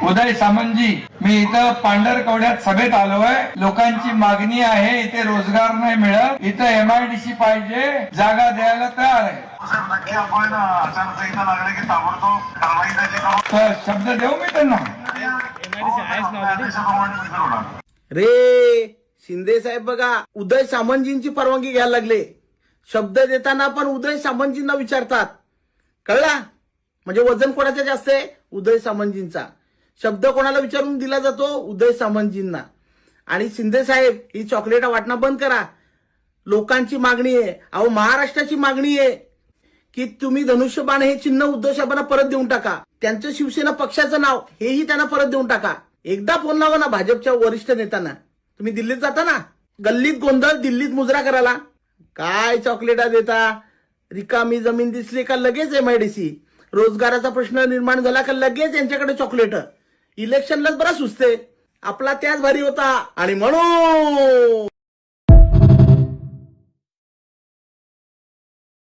उदय सामंतजी, मी इथं पांढरकवड्यात सभेत आलोय. लोकांची मागणी आहे, इथे रोजगार नाही मिळत, इथं MIDC पाहिजे, जागा द्यायला तयार आहे. नक्की आपण आचारसंहिता लागले की ताबडतोब कारवाई त्याची तर शब्द देऊ मी त्यांना. रे शिंदे साहेब बघा, उदय सामंतजींची परवानगी घ्यायला लागले. शब्द देताना पण उदय सामंतजींना विचारतात. कळला? म्हणजे वजन कोणाचं जास्त आहे? उदय सामंतजींचा. शब्द कोणाला विचारून दिला जातो? उदय सामंतजींना. आणि शिंदे साहेब, ही चॉकलेट वाटणं बंद करा. लोकांची मागणी आहे, अहो महाराष्ट्राची मागणी आहे की तुम्ही धनुष्यबाण हे चिन्ह उद्धव साहेबांना परत देऊन टाका. त्यांचं शिवसेना पक्षाचं नाव हेही त्यांना परत देऊन टाका. एकदा फोन लावा ना भाजपच्या वरिष्ठ नेत्यांना. तुम्ही दिल्लीत जाता ना, गल्लीत गोंधळ, दिल्लीत मुजरा करायला. काय चॉकलेटा देता? रिकामी जमीन दिसली का लगेच MIDC. रोजगाराचा प्रश्न निर्माण झाला का लगेच यांच्याकडे चॉकलेट. इलेक्शनलाच बरा सुचते. आपला त्याच भारी होता. आणि म्हणून